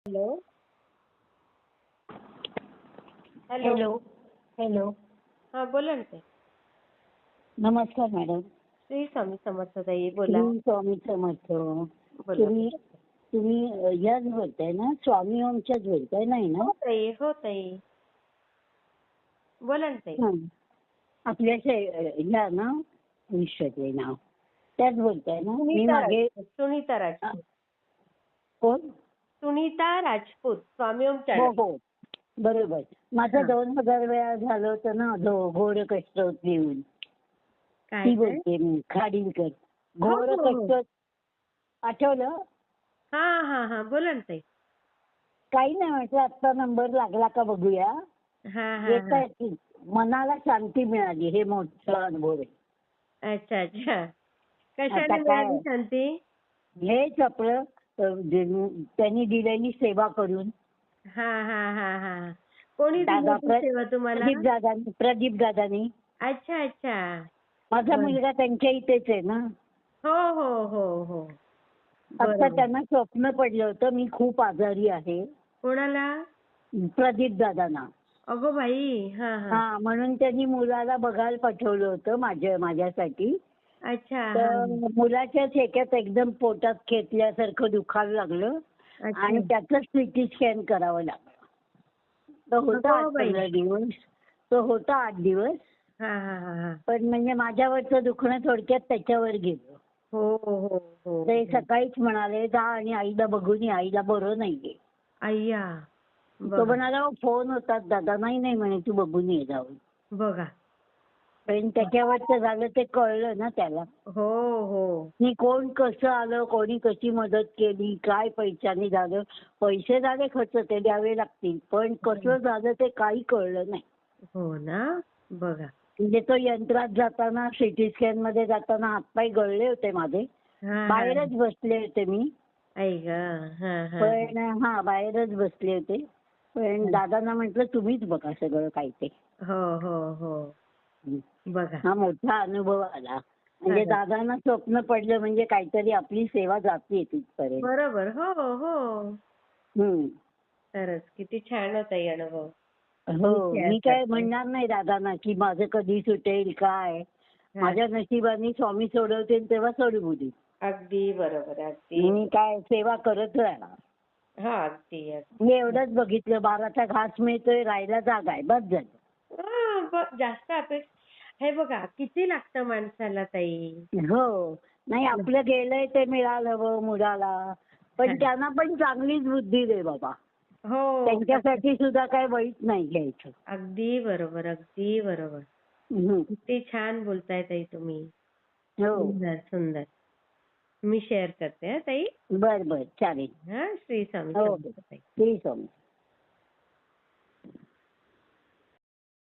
Hello. Hello. Hello. Hello. हा, बोला ना ताई. नमस्कार मॅडम. श्री स्वामी समर्थ ताई, बोला. श्री स्वामी समर्थ. बोला. तुम्ही तुम्ही याच बोलताय ना, स्वामी ओमच्याच बोलताय नाही ना? हो ताई, हो ताई, बोला ना ताई. हं. आपल्या ह्या ना विश्वाचे नाव त्याच बोलताय ना? मी सुनीता मागे राजपूत. सुनीता राजपूत. कोण? सुनीता राजपूत, स्वामी ओम हो चॅनल. हो, बरोबर. माझं हा. 2000 वेळा झालं होतं ना, घोर कष्ट येऊन. काय ती काय? बोलते मी, खाडीलकर. हो घोर हो हो. कष्ट आठवलं? हा हा हा, बोला ना ताई. काही नाही, म्हटलं आत्ता नंबर लागला का बघूया. हा हा येत हा. आहे, मनाला शांती मिळाली, हे मोठा अनुभव आहे. अच्छा अच्छा. आता कशाने काय मिळाली शांती? हेच आपलं त्यांनी दिलेली सेवा करून. हा हा हा हा. कोणी दिली दादा होती सेवा तुम्हाला? प्रदीप दादानी. अच्छा अच्छा. माझा बर. मुलगा त्यांच्या इथेच आहे ना. हो हो हो हो. आता बरोबर. त्यांना स्वप्न पडलं होतं, मी खूप आजारी आहे. कोणाला? प्रदीप दादांना. अगो बाई. हा हा. हा, म्हणून त्यांनी मुलाला बघायला पाठवलं होतं माझ्यासाठी. अच्छा. हा तर मुलाच्या ठेक्यात एकदम पोटात खेचल्यासारखं दुखायला लागलं अच्छा. आणि त्याचं सिटी स्कॅन करावं लागलं. तो होता अगो बाई. 8-15 दिवस. तो होता 8 दिवस. हा हा हा हा. पण म्हणजे माझ्यावरचं दुखणं थोडक्यात त्याच्यावर गेलं. हो हो हो. ते सकाळीच म्हणाले, जा आणि आईला बघून ये, आईला बरं नाहीये. अय्या. तो बघा म्हणाला, फोन होतात दादा. नाही नाही म्हणे, तू बघून ये जाऊन. बघा. पण त्याच्यावरचं झालं ते कळलं ना त्याला. हो हो. की कोण कसं आलं, कोणी कशी मदत केली, काय पैशाने झालं. पैसे झाले खर्च, ते द्यावे लागतील, पण कसं झालं ते काही कळलं नाही. हो ना. बघा. म्हणजे तो यंत्रात जाताना, सिटी स्कॅन मध्ये जाताना हातपाय गळले होते माझे. हा हा. बाहेरच बसले होते मी. आई ग. हा हा. पण हा, बाहेरच बसले होते. पण दादांना म्हटलं, तुम्हीच बघा सगळं काय ते. हो हो हो. बघा. हा मोठा अनुभव आला. म्हणजे खरंच. दादांना स्वप्न पडलं म्हणजे काहीतरी आपली सेवा जाते तिथपर्यंत. बरोबर. हो हो. हम्म. खरंच किती छान होता ही अनुभव. हो, मी शेअर मी काय करते. म्हणणार नाही दादांना की माझं कधी सुटेल काय. हा. माझ्या नशिबाने स्वामी सोडवतील तेव्हा सोडवू दे. अगदी बरोबर. अगदी. मी काय सेवा करत राहणार. हा, अगदी अगदी. मी एवढंच बघितलं, 12चा घास मिळतोय, राहायला जागा आहे, बस झालं. जास्त हे बघा किती लागतं माणसाला ताई. हो. नाही, आपलं गेलंय ते मिळालं मुलाला. पण त्यांना पण चांगलीच बुद्धी दे बाबा. हो. त्यांच्यासाठी सुद्धा काय वाईट नाही घ्यायचं. अगदी बरोबर. अगदी बरोबर. हम्म. किती छान बोलताय ताई तुम्ही. हो. सुंदर सुंदर. मी शेअर करते ताई. बर बर, चालेल. हा, श्री स्वामी हो, समर्थ ताई. श्री स्वामी.